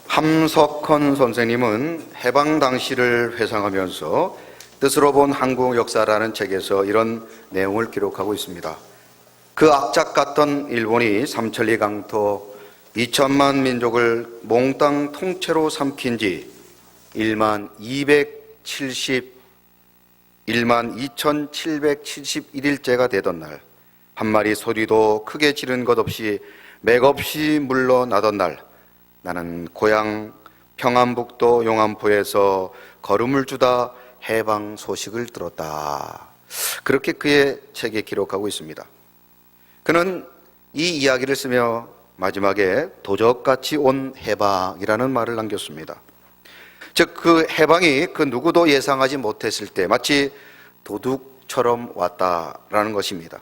함석헌 선생님은 해방 당시를 회상하면서 뜻으로 본 한국 역사라는 책에서 이런 내용을 기록하고 있습니다. 그 악착 같던 일본이 삼천리 강토 2천만 민족을 몽땅 통째로 삼킨 지 1만 2,771일째가 되던 날, 한 마리 소리도 크게 지른 것 없이 맥없이 물러나던 날, 나는 고향 평안북도 용안포에서 걸음을 주다 해방 소식을 들었다. 그렇게 그의 책에 기록하고 있습니다. 그는 이 이야기를 쓰며 마지막에 도적같이 온 해방이라는 말을 남겼습니다. 즉, 그 해방이 그 누구도 예상하지 못했을 때 마치 도둑처럼 왔다라는 것입니다.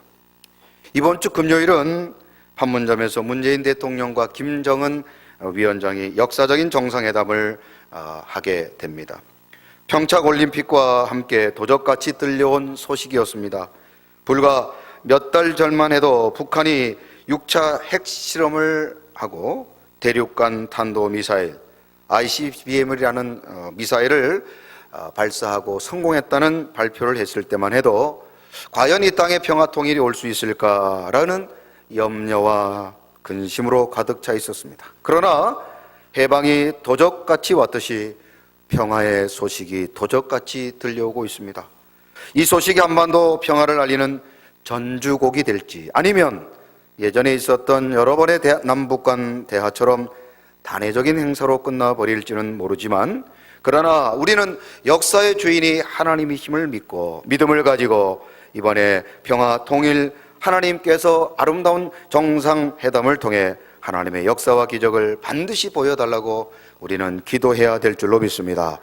이번 주 금요일은 판문점에서 문재인 대통령과 김정은 위원장이 역사적인 정상회담을 하게 됩니다. 평창올림픽과 함께 도적같이 들려온 소식이었습니다. 불과 몇 달 전만 해도 북한이 6차 핵실험을 하고 대륙간 탄도미사일 ICBM이라는 미사일을 발사하고 성공했다는 발표를 했을 때만 해도 과연 이 땅에 평화통일이 올 수 있을까라는 염려와 근심으로 가득 차 있었습니다. 그러나 해방이 도적같이 왔듯이 평화의 소식이 도적같이 들려오고 있습니다. 이 소식이 한반도 평화를 알리는 전주곡이 될지, 아니면 예전에 있었던 여러 번의 남북 간 대화처럼 단회적인 행사로 끝나버릴지는 모르지만, 그러나 우리는 역사의 주인이 하나님의 힘을 믿고 믿음을 가지고 이번에 평화 통일 하나님께서 아름다운 정상회담을 통해 하나님의 역사와 기적을 반드시 보여달라고 우리는 기도해야 될 줄로 믿습니다.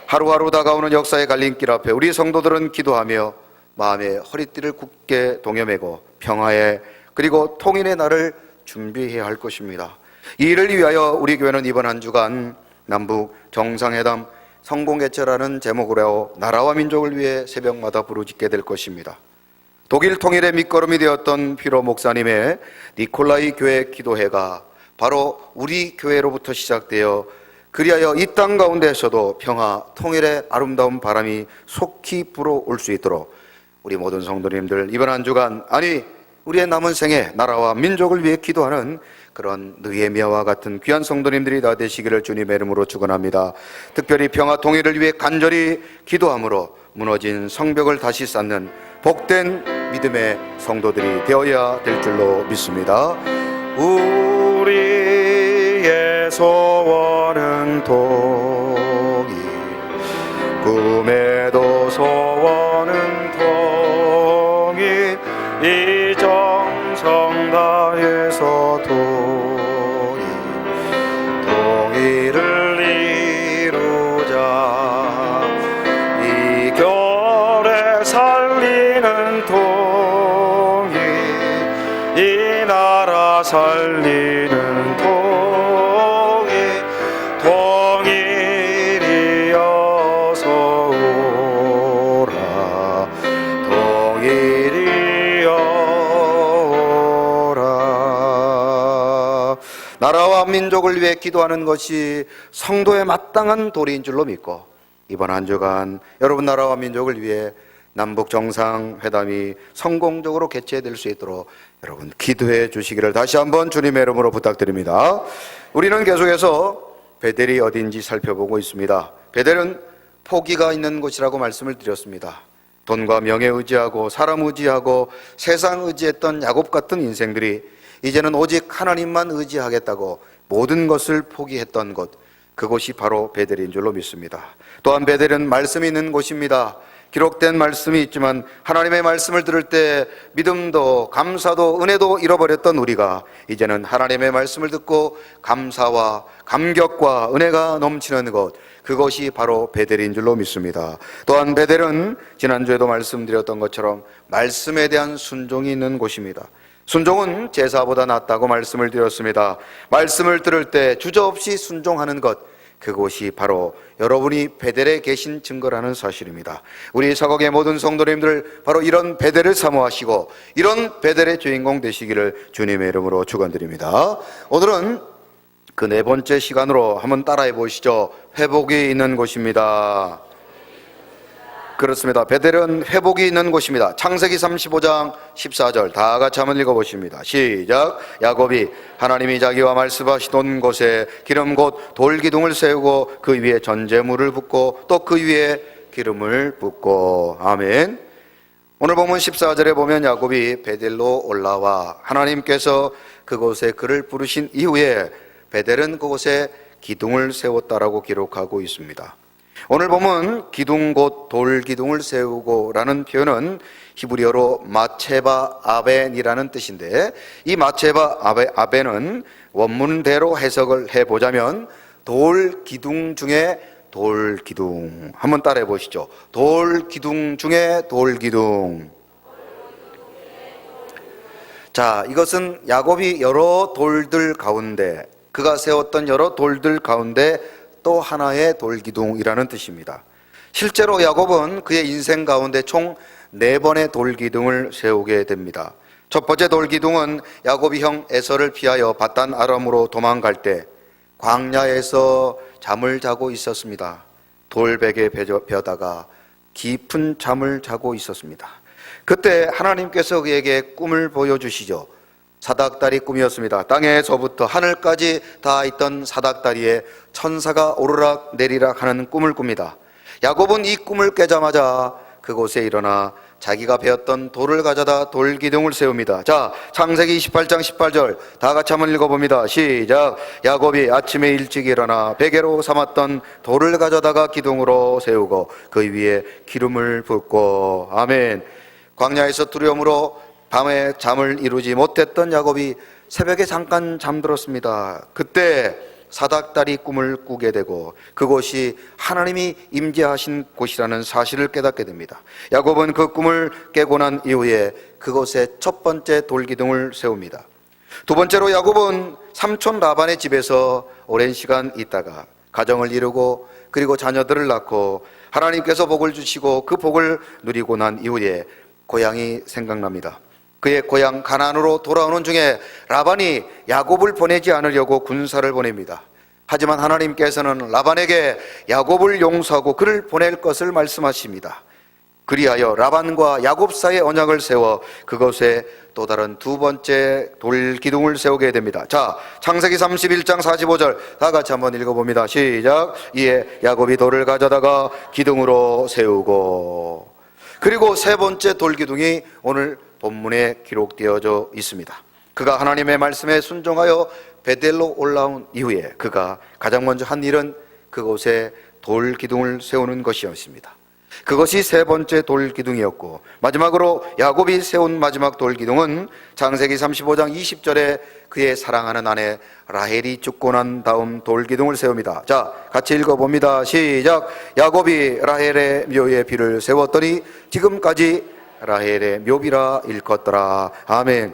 하루하루 다가오는 역사의 갈림길 앞에 우리 성도들은 기도하며 마음의 허리띠를 굳게 동여매고 평화의 그리고 통일의 날을 준비해야 할 것입니다. 이 일을 위하여 우리 교회는 이번 한 주간 남북 정상회담 성공개최라는 제목으로 나라와 민족을 위해 새벽마다 부르짖게 될 것입니다. 독일 통일의 밑거름이 되었던 피로 목사님의 니콜라이 교회 기도회가 바로 우리 교회로부터 시작되어 그리하여 이 땅 가운데에서도 평화, 통일의 아름다운 바람이 속히 불어올 수 있도록 우리 모든 성도님들 이번 한 주간, 아니 우리의 남은 생에 나라와 민족을 위해 기도하는 그런 느헤미야와 같은 귀한 성도님들이 다 되시기를 주님의 이름으로 축원합니다. 특별히 평화 통일을 위해 간절히 기도함으로 무너진 성벽을 다시 쌓는 복된 믿음의 성도들이 되어야 될 줄로 믿습니다. 우리의 소원은 통일, 꿈에도 소원은 통일, 이 정성 다해서 통일을 이루자. 이 결에 살리는 통일, 이 나라 살리는 통일, 통일이어서 오라, 통일이어라. 나라와 민족을 위해 기도하는 것이 성도의 마땅한 도리인 줄로 믿고 이번 한 주간 여러분 나라와 민족을 위해 남북 정상회담이 성공적으로 개최될 수 있도록 여러분 기도해 주시기를 다시 한번 주님의 이름으로 부탁드립니다. 우리는 계속해서 베델이 어딘지 살펴보고 있습니다. 베델은 포기가 있는 곳이라고 말씀을 드렸습니다. 돈과 명예 의지하고 사람 의지하고 세상 의지했던 야곱 같은 인생들이 이제는 오직 하나님만 의지하겠다고 모든 것을 포기했던 곳, 그곳이 바로 베델인 줄로 믿습니다. 또한 베델은 말씀이 있는 곳입니다. 기록된 말씀이 있지만 하나님의 말씀을 들을 때 믿음도 감사도 은혜도 잃어버렸던 우리가 이제는 하나님의 말씀을 듣고 감사와 감격과 은혜가 넘치는 곳, 그것이 바로 베델인 줄로 믿습니다. 또한 베델은 지난주에도 말씀드렸던 것처럼 말씀에 대한 순종이 있는 곳입니다. 순종은 제사보다 낫다고 말씀을 드렸습니다. 말씀을 들을 때 주저없이 순종하는 것, 그곳이 바로 여러분이 베델에 계신 증거라는 사실입니다. 우리 사곡의 모든 성도님들 바로 이런 베델을 사모하시고 이런 베델의 주인공 되시기를 주님의 이름으로 축원드립니다. 오늘은 그 네 번째 시간으로 한번 따라해 보시죠. 회복이 있는 곳입니다. 그렇습니다. 베델은 회복이 있는 곳입니다. 창세기 35장 14절 다 같이 한번 읽어보십니다. 시작. 야곱이 하나님이 자기와 말씀하시던 곳에 기름 곧 돌기둥을 세우고 그 위에 전제물을 붓고 또 그 위에 기름을 붓고. 아멘. 오늘 본문 14절에 보면 야곱이 베델로 올라와 하나님께서 그곳에 그를 부르신 이후에 베델은 그곳에 기둥을 세웠다라고 기록하고 있습니다. 오늘 보면 기둥 곧 돌기둥을 세우고 라는 표현은 히브리어로 마체바 아벤이라는 뜻인데, 이 마체바 아벤은 원문대로 해석을 해보자면 돌기둥 중에 돌기둥. 한번 따라해 보시죠. 돌기둥 중에 돌기둥. 자, 이것은 야곱이 여러 돌들 가운데, 그가 세웠던 여러 돌들 가운데 또 하나의 돌기둥이라는 뜻입니다. 실제로 야곱은 그의 인생 가운데 총 4번의 돌기둥을 세우게 됩니다. 첫 번째 돌기둥은 야곱이 형 에서를 피하여 바단 아람으로 도망갈 때 광야에서 잠을 자고 있었습니다. 돌베개 베다가 깊은 잠을 자고 있었습니다. 그때 하나님께서 그에게 꿈을 보여주시죠. 사닥다리 꿈이었습니다. 땅에서부터 하늘까지 닿아 있던 사닥다리에 천사가 오르락 내리락 하는 꿈을 꿉니다. 야곱은 이 꿈을 깨자마자 그곳에 일어나 자기가 베었던 돌을 가져다 돌기둥을 세웁니다. 자, 창세기 28장 18절 다 같이 한번 읽어봅니다. 시작. 야곱이 아침에 일찍 일어나 베개로 삼았던 돌을 가져다가 기둥으로 세우고 그 위에 기름을 붓고. 아멘. 광야에서 두려움으로 밤에 잠을 이루지 못했던 야곱이 새벽에 잠깐 잠들었습니다. 그때 사닥다리 꿈을 꾸게 되고 그곳이 하나님이 임재하신 곳이라는 사실을 깨닫게 됩니다. 야곱은 그 꿈을 깨고 난 이후에 그곳에 첫 번째 돌기둥을 세웁니다. 두 번째로 야곱은 삼촌 라반의 집에서 오랜 시간 있다가 가정을 이루고 그리고 자녀들을 낳고 하나님께서 복을 주시고 그 복을 누리고 난 이후에 고향이 생각납니다. 그의 고향 가나안으로 돌아오는 중에 라반이 야곱을 보내지 않으려고 군사를 보냅니다. 하지만 하나님께서는 라반에게 야곱을 용서하고 그를 보낼 것을 말씀하십니다. 그리하여 라반과 야곱 사이에 언약을 세워 그것에 또 다른 두 번째 돌기둥을 세우게 됩니다. 자, 창세기 31장 45절 다 같이 한번 읽어봅니다. 시작. 이에 야곱이 돌을 가져다가 기둥으로 세우고. 그리고 세 번째 돌기둥이 오늘 본문에 기록되어져 있습니다. 그가 하나님의 말씀에 순종하여 베델로 올라온 이후에 그가 가장 먼저 한 일은 그곳에 돌기둥을 세우는 것이었습니다. 그것이 세 번째 돌기둥이었고, 마지막으로 야곱이 세운 마지막 돌기둥은 창세기 35장 20절에 그의 사랑하는 아내 라헬이 죽고 난 다음 돌기둥을 세웁니다. 자, 같이 읽어봅니다. 시작. 야곱이 라헬의 묘에 비를 세웠더니 지금까지 라헬의 묘비라 일컫더라. 아멘.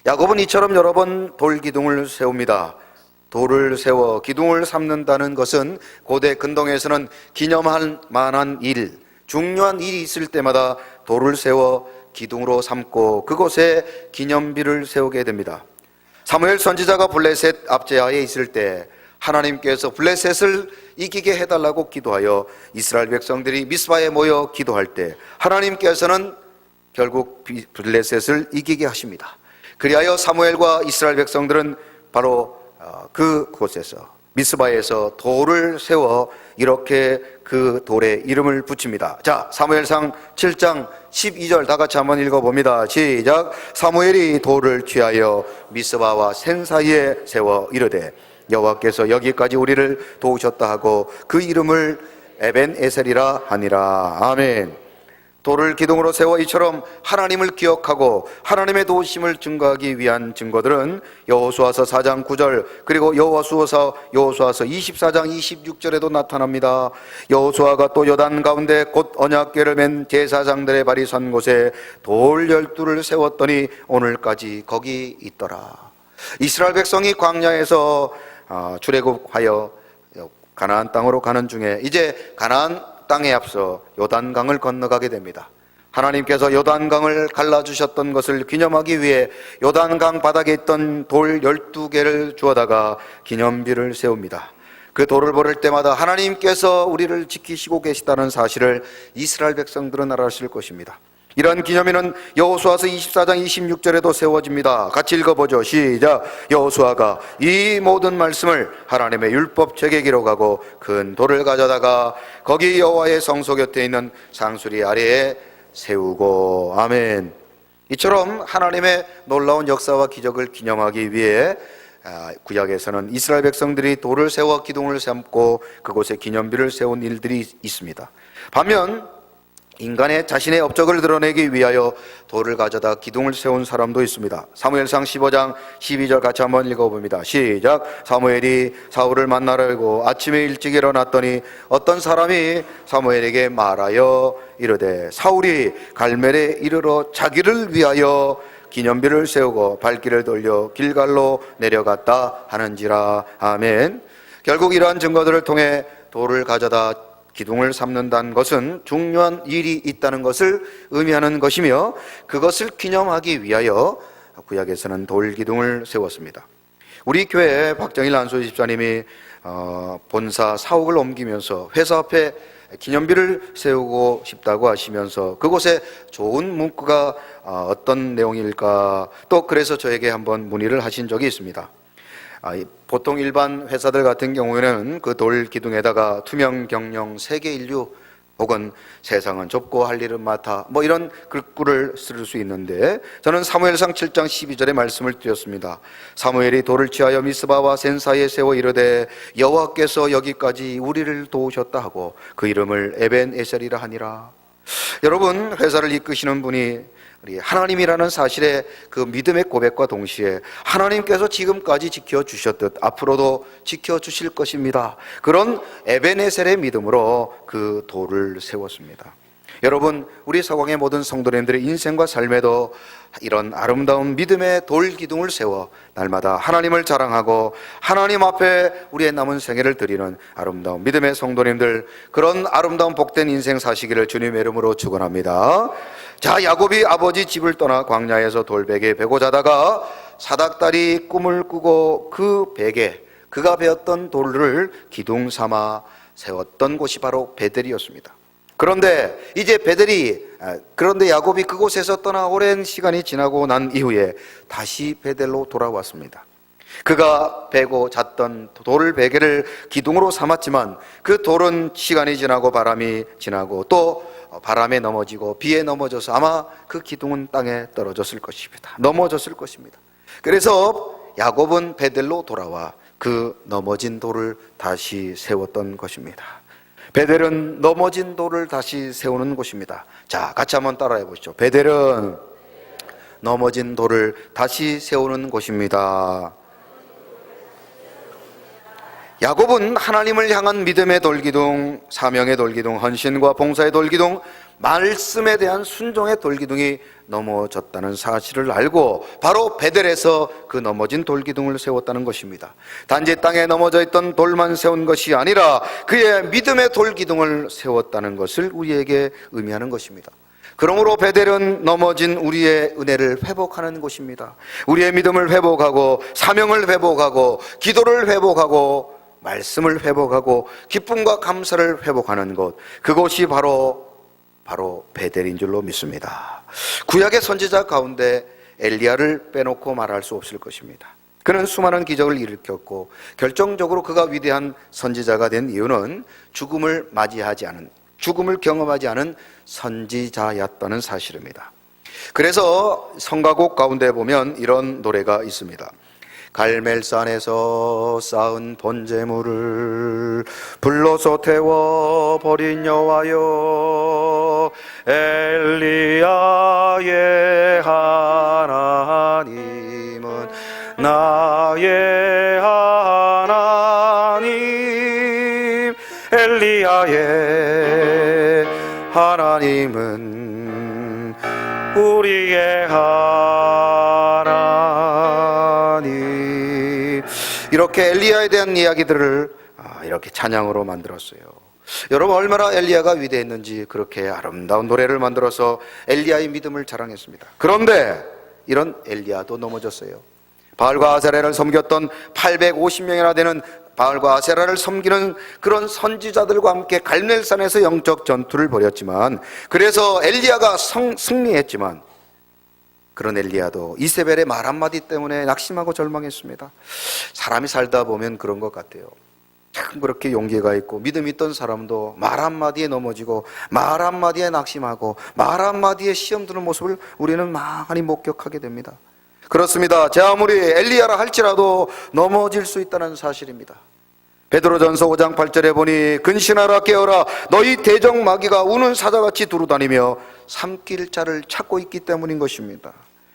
야곱은 이처럼 여러 번 돌기둥을 세웁니다. 돌을 세워 기둥을 삼는다는 것은 고대 근동에서는 기념할 만한 일, 중요한 일이 있을 때마다 돌을 세워 기둥으로 삼고 그곳에 기념비를 세우게 됩니다. 사무엘 선지자가 블레셋 압제하에 있을 때 하나님께서 블레셋을 이기게 해달라고 기도하여 이스라엘 백성들이 미스바에 모여 기도할 때 하나님께서는 결국 블레셋을 이기게 하십니다. 그리하여 사무엘과 이스라엘 백성들은 바로 그곳에서 미스바에서 돌을 세워 이렇게 그 돌에 이름을 붙입니다. 자, 사무엘상 7장 12절 다 같이 한번 읽어봅니다. 시작. 사무엘이 돌을 취하여 미스바와 센 사이에 세워 이르되 여호와께서 여기까지 우리를 도우셨다 하고 그 이름을 에벤에셀이라 하니라. 아멘. 돌을 기둥으로 세워 이처럼 하나님을 기억하고 하나님의 도우심을 증거하기 위한 증거들은 여호수아서 4장 9절 그리고 여호수아서 24장 26절에도 나타납니다. 여호수아가 또 요단 가운데 곧 언약궤를 맨 제사장들의 발이 선 곳에 돌 12를 세웠더니 오늘까지 거기 있더라. 이스라엘 백성이 광야에서 출애굽하여 가나안 땅으로 가는 중에 이제 가나안 땅에 앞서 요단강을 건너가게 됩니다. 하나님께서 요단강을 갈라주셨던 것을 기념하기 위해 요단강 바닥에 있던 돌 12개를 주워다가 기념비를 세웁니다. 그 돌을 보를 때마다 하나님께서 우리를 지키시고 계시다는 사실을 이스라엘 백성들은 알았을 것입니다. 이런 기념일은 여호수아서 24장 26절에도 세워집니다. 같이 읽어보죠. 시작. 여호수아가 이 모든 말씀을 하나님의 율법책에 기록하고 큰 돌을 가져다가 거기 여호와의 성소 곁에 있는 상수리 아래에 세우고. 아멘. 이처럼 하나님의 놀라운 역사와 기적을 기념하기 위해 구약에서는 이스라엘 백성들이 돌을 세워 기둥을 삼고 그곳에 기념비를 세운 일들이 있습니다. 반면 인간의 자신의 업적을 드러내기 위하여 돌을 가져다 기둥을 세운 사람도 있습니다. 사무엘상 15장 12절 같이 한번 읽어봅니다. 시작. 사무엘이 사울을 만나려고 아침에 일찍 일어났더니 어떤 사람이 사무엘에게 말하여 이르되 사울이 갈멜에 이르러 자기를 위하여 기념비를 세우고 발길을 돌려 길갈로 내려갔다 하는지라. 아멘. 결국 이러한 증거들을 통해 돌을 가져다 기둥을 삼는다는 것은 중요한 일이 있다는 것을 의미하는 것이며, 그것을 기념하기 위하여 구약에서는 돌 기둥을 세웠습니다. 우리 교회 박정일 안수 집사님이 본사 사옥을 옮기면서 회사 앞에 기념비를 세우고 싶다고 하시면서 그곳에 좋은 문구가 어떤 내용일까, 또 그래서 저에게 한번 문의를 하신 적이 있습니다. 보통 일반 회사들 같은 경우에는 그 돌 기둥에다가 투명 경영 세계 인류 혹은 세상은 좁고 할 일은 많다 이런 글귀를 쓸 수 있는데, 저는 사무엘상 7장 12절의 말씀을 드렸습니다. 사무엘이 돌을 취하여 미스바와 센 사이에 세워 이르되 여호와께서 여기까지 우리를 도우셨다 하고 그 이름을 에벤에셀이라 하니라. 여러분, 회사를 이끄시는 분이 하나님이라는 사실의 그 믿음의 고백과 동시에 하나님께서 지금까지 지켜주셨듯 앞으로도 지켜주실 것입니다, 그런 에벤에셀의 믿음으로 그 돌을 세웠습니다. 여러분, 우리 서강의 모든 성도님들의 인생과 삶에도 이런 아름다운 믿음의 돌 기둥을 세워 날마다 하나님을 자랑하고 하나님 앞에 우리의 남은 생애를 드리는 아름다운 믿음의 성도님들, 그런 아름다운 복된 인생 사시기를 주님의 이름으로 축원합니다. 자, 야곱이 아버지 집을 떠나 광야에서 돌베개에 베고 자다가 사닥다리 꿈을 꾸고 그 베개, 그가 베었던 돌을 기둥 삼아 세웠던 곳이 바로 베델이었습니다. 그런데 야곱이 그곳에서 떠나 오랜 시간이 지나고 난 이후에 다시 베델로 돌아왔습니다. 그가 베고 잤던 돌 베개를 기둥으로 삼았지만 그 돌은 시간이 지나고 바람이 지나고 또 바람에 넘어지고 비에 넘어져서 아마 그 기둥은 땅에 떨어졌을 것입니다. 넘어졌을 것입니다. 그래서 야곱은 베델로 돌아와 그 넘어진 돌을 다시 세웠던 것입니다. 베델은 넘어진 돌을 다시 세우는 곳입니다. 자, 같이 한번 따라해 보시죠. 베델은 넘어진 돌을 다시 세우는 곳입니다. 야곱은 하나님을 향한 믿음의 돌기둥, 사명의 돌기둥, 헌신과 봉사의 돌기둥, 말씀에 대한 순종의 돌기둥이 넘어졌다는 사실을 알고 바로 베델에서 그 넘어진 돌기둥을 세웠다는 것입니다. 단지 땅에 넘어져 있던 돌만 세운 것이 아니라 그의 믿음의 돌기둥을 세웠다는 것을 우리에게 의미하는 것입니다. 그러므로 베델은 넘어진 우리의 은혜를 회복하는 곳입니다. 우리의 믿음을 회복하고 사명을 회복하고 기도를 회복하고 말씀을 회복하고 기쁨과 감사를 회복하는 곳, 그곳이 바로 베델인 줄로 믿습니다. 구약의 선지자 가운데 엘리야를 빼놓고 말할 수 없을 것입니다. 그는 수많은 기적을 일으켰고 결정적으로 그가 위대한 선지자가 된 이유는 죽음을 경험하지 않은 선지자였다는 사실입니다. 그래서 성가곡 가운데 보면 이런 노래가 있습니다. 갈멜산에서 쌓은 번제물을 불러서 태워버린 여호와여, 엘리야의 하나님은 나의 하나님, 엘리야의 하나님은 우리의 하나님. 이렇게 엘리야에 대한 이야기들을 이렇게 찬양으로 만들었어요. 여러분, 얼마나 엘리야가 위대했는지 그렇게 아름다운 노래를 만들어서 엘리야의 믿음을 자랑했습니다. 그런데 이런 엘리야도 넘어졌어요. 바알과 아세라를 섬겼던 850명이나 되는 바알과 아세라를 섬기는 그런 선지자들과 함께 갈멜산에서 영적 전투를 벌였지만, 그래서 엘리야가 승리했지만, 그런 엘리야도 이세벨의 말 한마디 때문에 낙심하고 절망했습니다. 사람이 살다 보면 그런 것 같아요. 참 그렇게 용기가 있고 믿음이 있던 사람도 말 한마디에 넘어지고 말 한마디에 낙심하고 말 한마디에 시험 드는 모습을 우리는 많이 목격하게 됩니다. 그렇습니다. 제 아무리 엘리야라 할지라도 넘어질 수 있다는 사실입니다. 베드로전서 5장 8절에 보니 근신하라 깨어라 너희 대적 마귀가 우는 사자같이 두루다니며 삼킬 자를 찾고 있기 때문인 것입니다.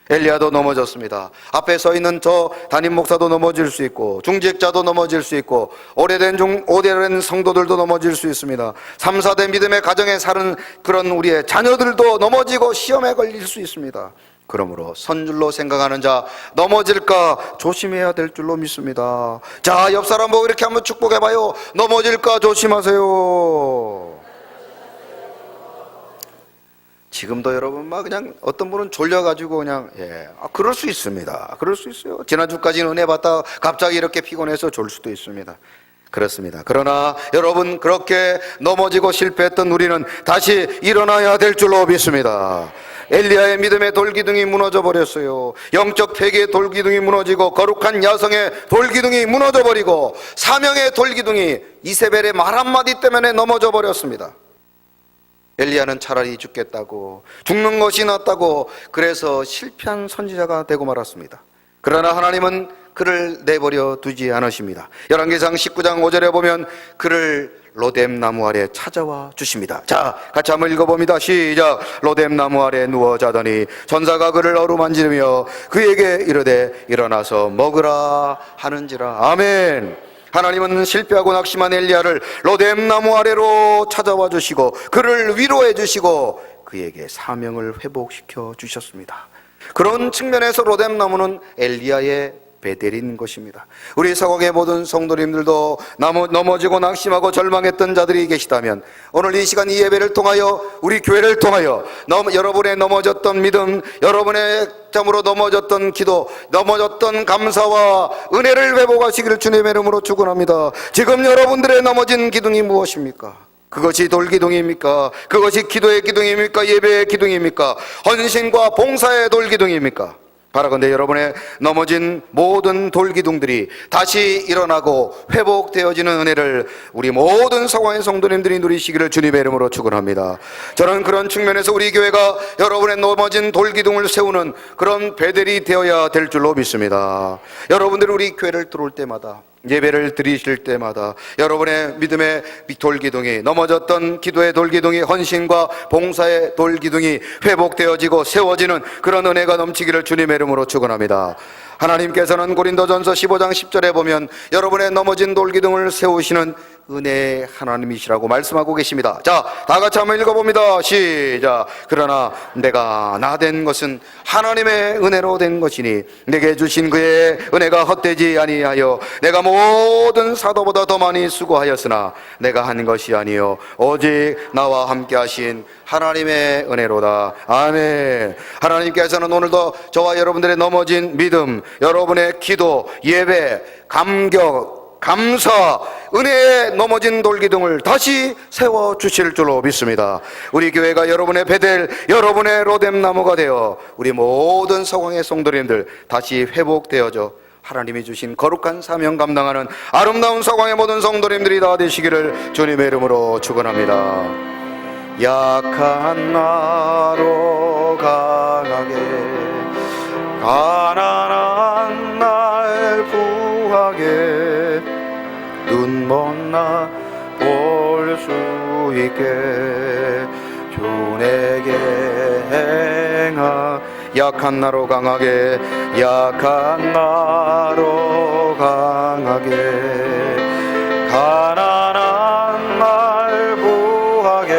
엘리야도 넘어졌습니다. 앞에 서 있는 저 담임 목사도 넘어질 수 있고 중직자도 넘어질 수 있고 오래된 성도들도 넘어질 수 있습니다. 3, 4대 믿음의 가정에 사는 그런 우리의 자녀들도 넘어지고 시험에 걸릴 수 있습니다. 그러므로 선줄로 생각하는 자 넘어질까 조심해야 될 줄로 믿습니다. 자, 옆 사람 보고 이렇게 한번 축복해봐요. 넘어질까 조심하세요. 지금도 여러분 막 그냥 어떤 분은 졸려가지고 그냥 그럴 수 있습니다. 그럴 수 있어요. 지난주까지는 은혜 받다 갑자기 이렇게 피곤해서 졸 수도 있습니다. 그렇습니다. 그러나 여러분, 그렇게 넘어지고 실패했던 우리는 다시 일어나야 될 줄로 믿습니다. 엘리야의 믿음의 돌기둥이 무너져 버렸어요. 영적 폐기의 돌기둥이 무너지고 거룩한 야성의 돌기둥이 무너져 버리고 사명의 돌기둥이 이세벨의 말 한마디 때문에 넘어져 버렸습니다. 엘리야는 차라리 죽겠다고, 죽는 것이 낫다고, 그래서 실패한 선지자가 되고 말았습니다. 그러나 하나님은 그를 내버려 두지 않으십니다. 열왕기상 19장 5절에 보면 그를 로뎀 나무 아래 찾아와 주십니다. 자, 같이 한번 읽어봅니다. 시작. 로뎀 나무 아래 누워 자더니 전사가 그를 어루만지며 그에게 이르되 일어나서 먹으라 하는지라. 아멘. 하나님은 실패하고 낙심한 엘리야를 로뎀 나무 아래로 찾아와 주시고 그를 위로해 주시고 그에게 사명을 회복시켜 주셨습니다. 그런 측면에서 로뎀 나무는 엘리야의 베델인 것입니다. 우리 서곡의 모든 성도님들도 넘어지고 낙심하고 절망했던 자들이 계시다면 오늘 이 시간 이 예배를 통하여 우리 교회를 통하여 여러분의 넘어졌던 믿음, 여러분의 참으로 넘어졌던 기도, 넘어졌던 감사와 은혜를 회복하시기를 주님의 이름으로 축원합니다. 지금 여러분들의 넘어진 기둥이 무엇입니까? 그것이 돌기둥입니까? 그것이 기도의 기둥입니까? 예배의 기둥입니까? 헌신과 봉사의 돌기둥입니까? 바라건대 여러분의 넘어진 모든 돌기둥들이 다시 일어나고 회복되어지는 은혜를 우리 모든 서광의 성도님들이 누리시기를 주님의 이름으로 축원합니다. 저는 그런 측면에서 우리 교회가 여러분의 넘어진 돌기둥을 세우는 그런 베델이 되어야 될 줄로 믿습니다. 여러분들이 우리 교회를 들어올 때마다, 예배를 드리실 때마다 여러분의 믿음의 돌기둥이, 넘어졌던 기도의 돌기둥이, 헌신과 봉사의 돌기둥이 회복되어지고 세워지는 그런 은혜가 넘치기를 주님의 이름으로 축원합니다. 하나님께서는 고린도전서 15장 10절에 보면 여러분의 넘어진 돌기둥을 세우시는 은혜의 하나님이시라고 말씀하고 계십니다. 자, 다 같이 한번 읽어봅니다. 시작. 그러나 내가 나 된 것은 하나님의 은혜로 된 것이니 내게 주신 그의 은혜가 헛되지 아니하여 내가 모든 사도보다 더 많이 수고하였으나 내가 한 것이 아니요 오직 나와 함께 하신 하나님의 은혜로다. 아멘. 하나님께서는 오늘도 저와 여러분들의 넘어진 믿음, 여러분의 기도, 예배, 감격, 감사, 은혜에 넘어진 돌기둥을 다시 세워주실 줄로 믿습니다. 우리 교회가 여러분의 베델, 여러분의 로뎀 나무가 되어 우리 모든 서광의 성도님들 다시 회복되어져 하나님이 주신 거룩한 사명 감당하는 아름다운 서광의 모든 성도님들이 다 되시기를 주님의 이름으로 축원합니다. 약한 나로 강하게, 가난한 날 부하게, 눈먼 나 볼 수 있게 주 내게 행하. 약한 나로 강하게, 약한 나로 강하게, 가난한 날 부하게,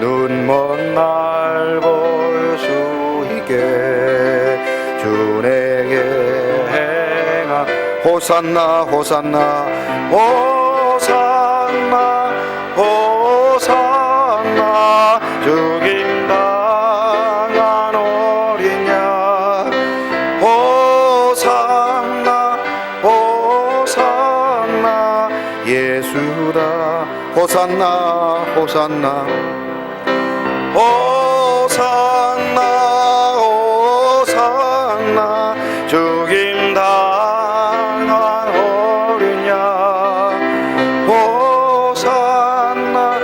눈먼 날 볼 수 있게 주 내게 행하. 호산나 호산나 호산나 예수다. 호산나 호산나 호산나 호산나 죽임 당한 어린 양 호산나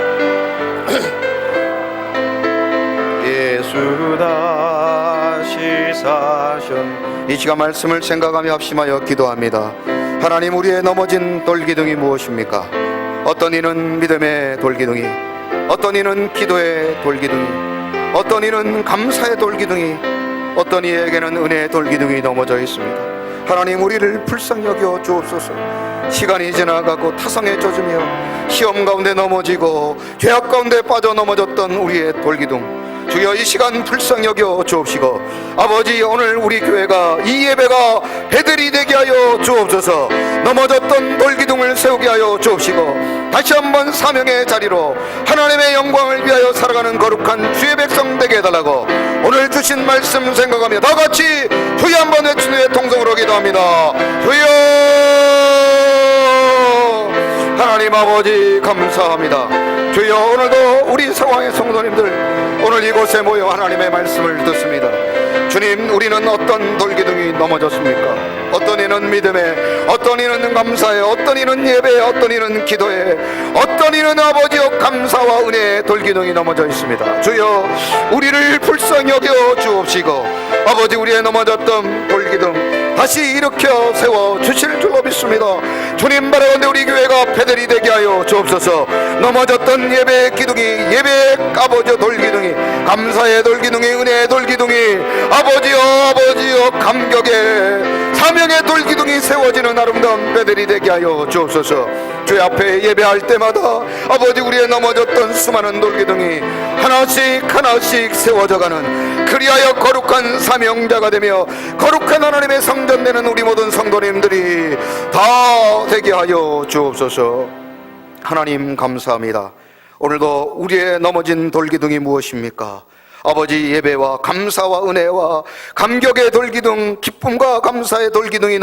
예수 다시 사셨. 이 시간 말씀을 생각하며 합심하여 기도합니다. 하나님, 우리의 넘어진 돌기둥이 무엇입니까? 어떤 이는 믿음의 돌기둥이, 어떤 이는 기도의 돌기둥이, 어떤 이는 감사의 돌기둥이, 어떤 이에게는 은혜의 돌기둥이 넘어져 있습니다. 하나님, 우리를 불쌍히 여겨 주옵소서. 시간이 지나가고 타성에 젖으며 시험 가운데 넘어지고 죄악 가운데 빠져 넘어졌던 우리의 돌기둥, 주여 이 시간 불쌍히 여겨 주옵시고, 아버지, 오늘 우리 교회가 이 예배가 배들이 되게 하여 주옵소서. 넘어졌던 돌기둥을 세우게 하여 주옵시고, 다시 한번 사명의 자리로 하나님의 영광을 위하여 살아가는 거룩한 주의 백성 되게 해달라고 오늘 주신 말씀 생각하며 다 같이 주여 한번 외치는 통성으로 기도합니다. 주여. 하나님 아버지 감사합니다. 주여, 오늘도 우리 상황의 성도님들 오늘 이곳에 모여 하나님의 말씀을 듣습니다. 주님, 우리는 어떤 돌기둥이 넘어졌습니까? 어떤 이는 믿음에, 어떤 이는 감사에, 어떤 이는 예배에, 어떤 이는 기도에, 어떤 이는 아버지여 감사와 은혜에 돌기둥이 넘어져 있습니다. 주여, 우리를 불쌍히 여겨 주옵시고, 아버지, 우리의 넘어졌던 돌기둥 다시 일으켜 세워 주실 줄로 믿습니다. 주님, 바라건대 우리 교회가 배들이 되게 하여 주옵소서. 넘어졌던 예배의 기둥이, 예배의 아버지여 돌기둥이, 감사의 돌기둥이, 은혜의 돌기둥이, 아버지여 감격의 사명의 돌기둥이 세워지는 아름다운 배들이 되게 하여 주옵소서. 주의 앞에 예배할 때마다 아버지, 우리의 넘어졌던 수많은 돌기둥이 하나씩 세워져가는, 그리하여 거룩한 사명자가 되며 거룩한 하나님의 성전 되는 우리 모든 성도님들이 다 되게 하여 주옵소서. 하나님 감사합니다. 오늘도 우리의 넘어진 돌기둥이 무엇입니까? 아버지, 예배와 감사와 은혜와 감격의 돌기둥, 기쁨과 감사의 돌기둥이